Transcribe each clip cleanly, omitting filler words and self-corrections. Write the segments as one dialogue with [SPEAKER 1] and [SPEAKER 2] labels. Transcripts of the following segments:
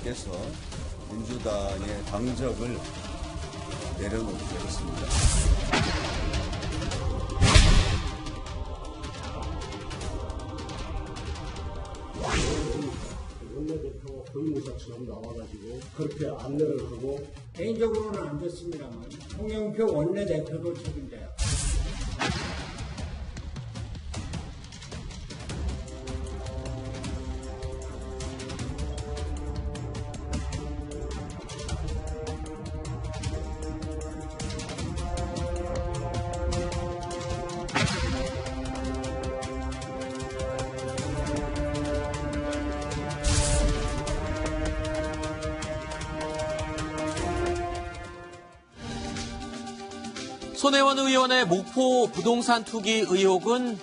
[SPEAKER 1] 의원께서 민주당의 당적을 내려놓기로 했습니다.
[SPEAKER 2] 원내대표 고위무사처럼 나와가지고 그렇게 안내를 하고
[SPEAKER 3] 개인적으로는 안 됐습니다만 홍영표 원내대표도 책임져요.
[SPEAKER 4] 손혜원 의원의 목포 부동산 투기 의혹은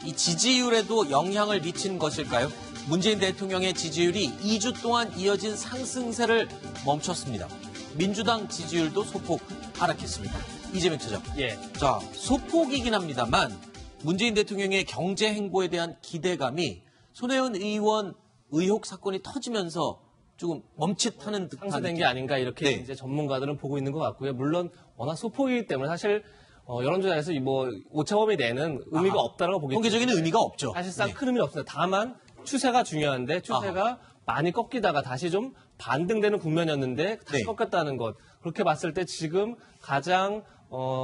[SPEAKER 4] 이 지지율에도 영향을 미친 것일까요? 문재인 대통령의 지지율이 2주 동안 이어진 상승세를 멈췄습니다. 민주당 지지율도 소폭 하락했습니다. 이재명 차장. 자, 소폭이긴 합니다만 문재인 대통령의 경제 행보에 대한 기대감이 손혜원 의원 의혹 사건이 터지면서 조금 멈칫하는 듯한
[SPEAKER 5] 상쇄된 게 아닌가 이렇게 이제 전문가들은 보고 있는 것 같고요. 물론 워낙 소폭이기 때문에 사실 여론조사에서 뭐 오차범위 내는 의미가 없다라고 보기 때문에
[SPEAKER 4] 통계적인 의미가 없죠.
[SPEAKER 5] 사실상 큰 의미는 없습니다. 다만 추세가 중요한데 추세가 많이 꺾이다가 다시 좀 반등되는 국면이었는데 다시 꺾였다는 것. 그렇게 봤을 때 지금 가장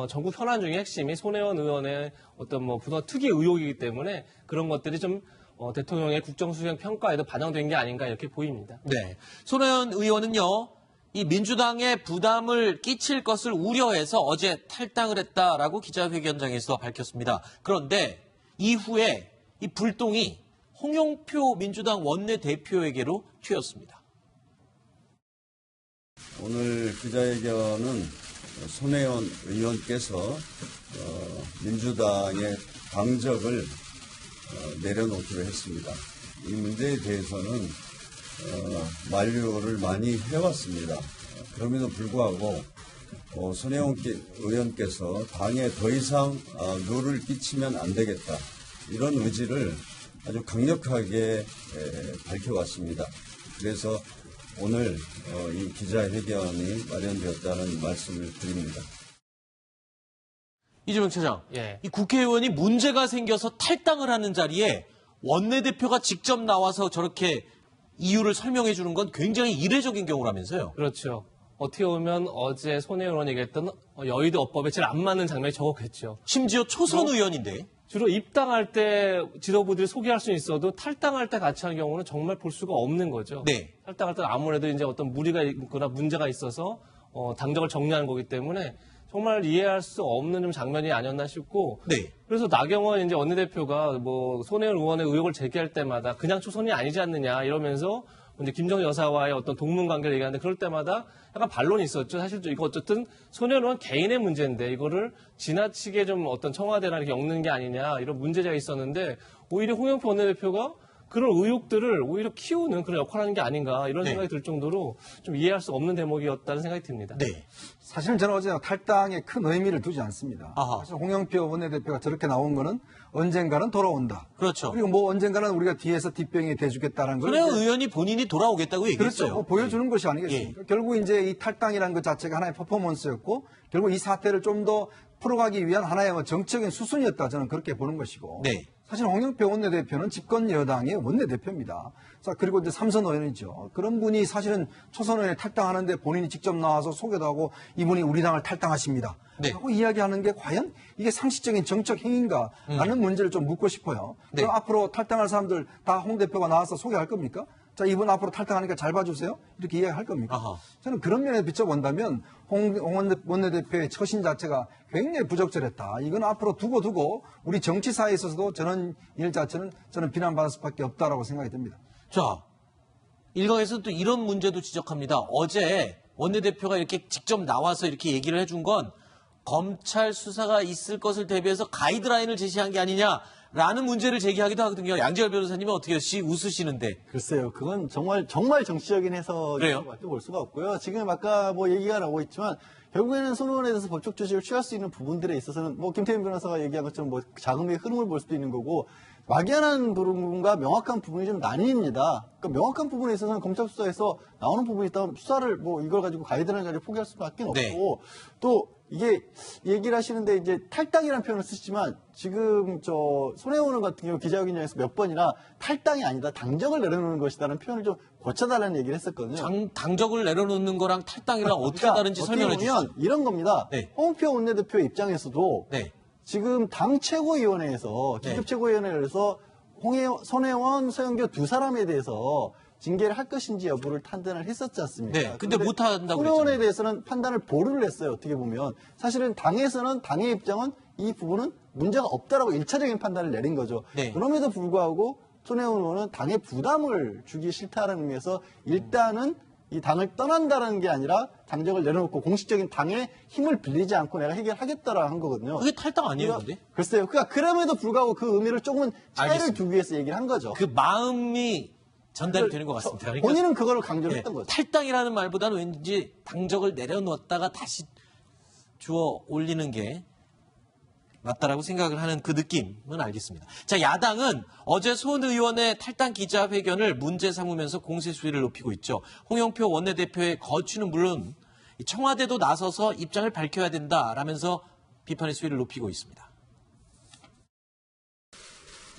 [SPEAKER 5] 전국 현안 중에 핵심이 손혜원 의원의 어떤 뭐 부동산 투기 의혹이기 때문에 그런 것들이 좀 대통령의 국정수행 평가에도 반영된 게 아닌가 이렇게 보입니다.
[SPEAKER 4] 네. 손혜원 의원은요, 이 민주당에 부담을 끼칠 것을 우려해서 어제 탈당을 했다라고 기자회견장에서 밝혔습니다. 그런데 이후에 이 불똥이 홍영표 민주당 원내대표에게로 튀었습니다.
[SPEAKER 1] 오늘 기자회견은 손혜원 의원께서 민주당의 당적을 내려놓기로 했습니다. 이 문제에 대해서는 만류를 많이 해왔습니다. 그럼에도 불구하고 손혜원 의원께서 당에 더 이상 누를 끼치면 안 되겠다. 이런 의지를 아주 강력하게 밝혀왔습니다. 그래서 오늘 이 기자회견이 마련되었다는 말씀을 드립니다.
[SPEAKER 4] 이재명 차장, 이 국회의원이 문제가 생겨서 탈당을 하는 자리에 원내대표가 직접 나와서 저렇게 이유를 설명해 주는 건 굉장히 이례적인 경우라면서요.
[SPEAKER 5] 그렇죠. 어떻게 보면 어제 손혜원 의원이 얘기했던 여의도 어법에 제일 안 맞는 장면이 저거겠죠.
[SPEAKER 4] 심지어 초선 의원인데.
[SPEAKER 5] 주로 입당할 때 지도부들이 소개할 수는 있어도 탈당할 때 같이 하는 경우는 정말 볼 수가 없는 거죠.
[SPEAKER 4] 네.
[SPEAKER 5] 탈당할 때는 아무래도 이제 어떤 무리가 있거나 문제가 있어서 당적을 정리하는 거기 때문에 정말 이해할 수 없는 좀 장면이 아니었나 싶고.
[SPEAKER 4] 네.
[SPEAKER 5] 그래서 나경원 이제 원내대표가 뭐 손혜원 의원의 의혹을 제기할 때마다 그냥 초선이 아니지 않느냐 이러면서 이제 김정은 여사와의 어떤 동문 관계를 얘기하는데 그럴 때마다 약간 반론이 있었죠. 사실 이거 어쨌든 손혜원 의원 개인의 문제인데 이거를 지나치게 좀 어떤 청와대나 이렇게 엮는 게 아니냐 이런 문제가 있었는데 오히려 홍영표 원내대표가 그런 의혹들을 오히려 키우는 그런 역할을 하는 게 아닌가 이런 생각이 들 정도로 좀 이해할 수 없는 대목이었다는 생각이 듭니다.
[SPEAKER 4] 네.
[SPEAKER 6] 사실은 저는 어제 탈당에 큰 의미를 두지 않습니다. 사실 홍영표 원내대표가 저렇게 나온 거는 언젠가는 돌아온다.
[SPEAKER 4] 그렇죠.
[SPEAKER 6] 그리고 뭐 언젠가는 우리가 뒤에서 뒷병이 대주겠다는 걸.
[SPEAKER 4] 손혜원 의원이 본인이 돌아오겠다고 얘기했어요.
[SPEAKER 6] 그렇죠. 보여주는 것이 아니겠습니까? 결국 이제 이 탈당이라는 것 자체가 하나의 퍼포먼스였고 결국 이 사태를 좀 더 풀어가기 위한 하나의 정치적인 수순이었다. 저는 그렇게 보는 것이고.
[SPEAKER 4] 네.
[SPEAKER 6] 사실 홍영표 원내대표는 집권 여당의 원내대표입니다. 자, 그리고 이제 삼선 의원이죠. 그런 분이 사실은 초선 의원에 탈당하는데 본인이 직접 나와서 소개도 하고 이분이 우리 당을 탈당하십니다. 하고 이야기하는 게 과연 이게 상식적인 정책 행위인가라는 문제를 좀 묻고 싶어요. 그럼 앞으로 탈당할 사람들 다 홍 대표가 나와서 소개할 겁니까? 자, 이분 앞으로 탈당하니까 잘 봐주세요? 이렇게 이야기할 겁니까? 저는 그런 면에 비춰본다면 홍 원내대표의 처신 자체가 굉장히 부적절했다. 이건 앞으로 두고 우리 정치사에 있어서도 저는 일 자체는 저는 비난받을 수밖에 없다라고 생각이 듭니다.
[SPEAKER 4] 자, 일각에서 또 이런 문제도 지적합니다. 어제 원내대표가 이렇게 직접 나와서 이렇게 얘기를 해준 건 검찰 수사가 있을 것을 대비해서 가이드라인을 제시한 게 아니냐라는 문제를 제기하기도 하거든요. 양재열 변호사님은 어떻게 웃으시는데?
[SPEAKER 7] 글쎄요, 그건 정말 정치적인 해석이라고 볼 수가 없고요. 지금 아까 뭐 얘기가 나오고 있지만 결국에는 손 의원에 대해서 법적 조치를 취할 수 있는 부분들에 있어서는 뭐 김태균 변호사가 얘기한 것처럼 뭐 자금의 흐름을 볼 수도 있는 거고 막연한 부분과 명확한 부분이 좀 나뉩니다. 그러니까 명확한 부분에 있어서는 검찰 수사에서 나오는 부분이 있다면 수사를 뭐 이걸 가지고 가이드라인을 가지고 포기할 수밖에
[SPEAKER 4] 네.
[SPEAKER 7] 없고 또 이게 얘기를 하시는데 이제 탈당이라는 표현을 쓰시지만 지금 저 손혜원 같은 경우 기자회견장에서 몇 번이나 탈당이 아니다 당적을 내려놓는 것이다라는 표현을 좀 고쳐달라는 얘기를 했었거든요.
[SPEAKER 4] 당적을 내려놓는 거랑 탈당이랑 어떻게
[SPEAKER 7] 그러니까
[SPEAKER 4] 다른지 설명해
[SPEAKER 7] 어떻게
[SPEAKER 4] 주시죠.
[SPEAKER 7] 보면 이런 겁니다.
[SPEAKER 4] 네.
[SPEAKER 7] 홍표 원내대표 입장에서도
[SPEAKER 4] 네.
[SPEAKER 7] 지금 당 최고위원회에서
[SPEAKER 4] 네.
[SPEAKER 7] 긴급 최고위원회에서 손혜원, 서영교 두 사람에 대해서 징계를 할 것인지 여부를 판단을 했었지 않습니까?
[SPEAKER 4] 네, 근데 못 한다고
[SPEAKER 7] 손혜원에
[SPEAKER 4] 그랬잖아요.
[SPEAKER 7] 대해서는 판단을 보류를 했어요. 어떻게 보면 사실은 당에서는 당의 입장은 이 부분은 문제가 없다라고 1차적인 판단을 내린 거죠.
[SPEAKER 4] 네.
[SPEAKER 7] 그럼에도 불구하고 손혜원 의원은 당에 부담을 주기 싫다는 의미에서 일단은 이 당을 떠난다는 게 아니라 당적을 내려놓고 공식적인 당의 힘을 빌리지 않고 내가 해결하겠다라고 한 거거든요.
[SPEAKER 4] 그게 탈당 아니에요, 근데?
[SPEAKER 7] 글쎄요. 그러니까 그럼에도 불구하고 그 의미를 조금은 차이를
[SPEAKER 4] 알겠습니다.
[SPEAKER 7] 두기 위해서 얘기를 한 거죠.
[SPEAKER 4] 그 마음이 전달이 되는 것 같습니다. 그러니까
[SPEAKER 7] 본인은 그걸 강조를
[SPEAKER 4] 네,
[SPEAKER 7] 했던 거죠.
[SPEAKER 4] 탈당이라는 말보다는 왠지 당적을 내려놓았다가 다시 주워 올리는 게 맞다라고 생각을 하는 그 느낌은 알겠습니다. 자, 야당은 어제 손 의원의 탈당 기자회견을 문제 삼으면서 공세 수위를 높이고 있죠. 홍영표 원내대표의 거취는 물론 청와대도 나서서 입장을 밝혀야 된다라면서 비판의 수위를 높이고 있습니다.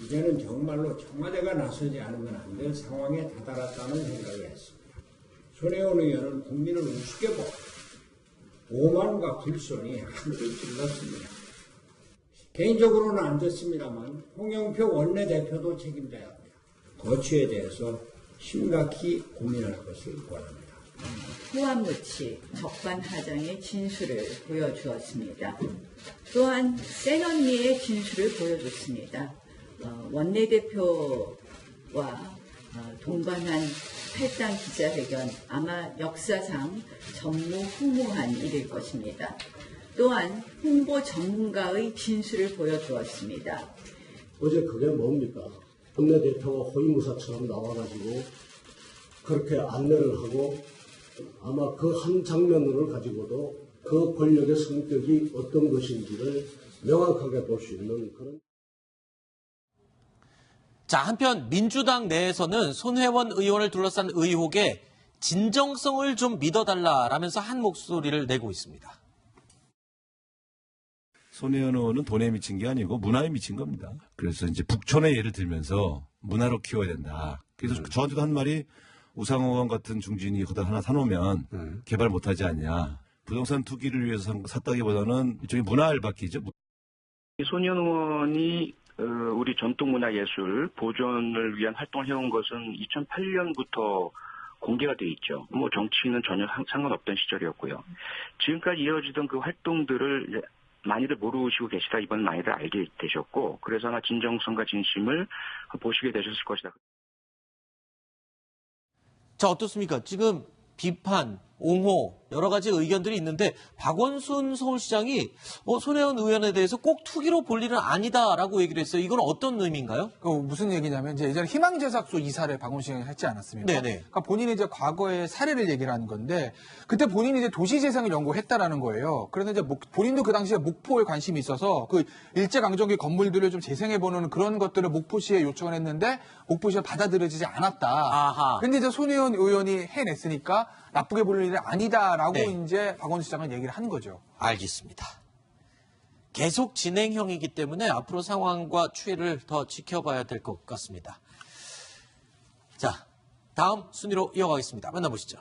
[SPEAKER 3] 이제는 정말로 청와대가 나서지 않으면 안 될 상황에 다다랐다는 생각을 했습니다. 손혜원 의원은 국민을 우습게 보고 오만과 불손이 하늘을 찔렀습니다. 개인적으로는 안 됐습니다만 홍영표 원내대표도 책임져야 합니다. 거취에 대해서 심각히 고민할 것을 권합니다.
[SPEAKER 8] 후한무치 적반하장의 진술을 보여주었습니다. 또한 센 언니의 진술을 보여줬습니다. 원내대표와 동반한 탈당 기자회견 아마 역사상 전무후무한 일일 것입니다. 또한 홍보 전문가의 진술을 보여주었습니다.
[SPEAKER 2] 어제 그게 뭡니까? 원내대표가 호위무사처럼 나와가지고 그렇게 안내를 하고 아마 그 한 장면을 가지고도 그 권력의 성격이 어떤 것인지를 명확하게 볼 수 있는 그런.
[SPEAKER 4] 자, 한편 민주당 내에서는 손혜원 의원을 둘러싼 의혹에 진정성을 좀 믿어달라라면서 한 목소리를 내고 있습니다.
[SPEAKER 9] 손혜원 의원은 돈에 미친 게 아니고 문화에 미친 겁니다. 그래서 이제 북촌의 예를 들면서 문화로 키워야 된다. 그래서 저한테도 한 말이 우상호 의원 같은 중진이 거기다 하나 사놓으면 개발 못하지 않냐. 부동산 투기를 위해서 샀다기보다는 이쪽이 문화 알바끼죠.
[SPEAKER 10] 손혜원 의원이 우리 전통문화예술 보존을 위한 활동을 해온 것은 2008년부터 공개가 돼 있죠. 뭐 정치는 전혀 상관없던 시절이었고요. 지금까지 이어지던 그 활동들을 이제 많이들 모르시고 계시다 이번 많이들 알게 되셨고 그래서 아마 진정성과 진심을 보시게 되셨을 것이다.
[SPEAKER 4] 자, 어떻습니까? 지금 비판, 옹호 여러 가지 의견들이 있는데 박원순 서울시장이 손혜원 의원에 대해서 꼭 투기로 볼 일은 아니다라고 얘기를 했어요. 이건 어떤 의미인가요?
[SPEAKER 11] 무슨 얘기냐면 이제 예전에 희망제작소 이사를 박원순 시장이 했지 않았습니까?
[SPEAKER 4] 네네.
[SPEAKER 11] 그러니까 본인이 이제 과거의 사례를 얘기를 하는 건데 그때 본인이 이제 도시재생을 연구했다라는 거예요. 그래서 이제 본인도 그 당시에 목포에 관심이 있어서 그 일제강점기 건물들을 좀 재생해보는 그런 것들을 목포시에 요청을 했는데 목포시가 받아들여지지 않았다.
[SPEAKER 4] 아하.
[SPEAKER 11] 근데 이제 손혜원 의원이 해냈으니까 나쁘게 볼 일은 아니다라고
[SPEAKER 4] 네.
[SPEAKER 11] 이제 박원순 시장은 얘기를 하는 거죠.
[SPEAKER 4] 알겠습니다. 계속 진행형이기 때문에 앞으로 상황과 추이를 더 지켜봐야 될 것 같습니다. 자, 다음 순위로 이어가겠습니다. 만나보시죠.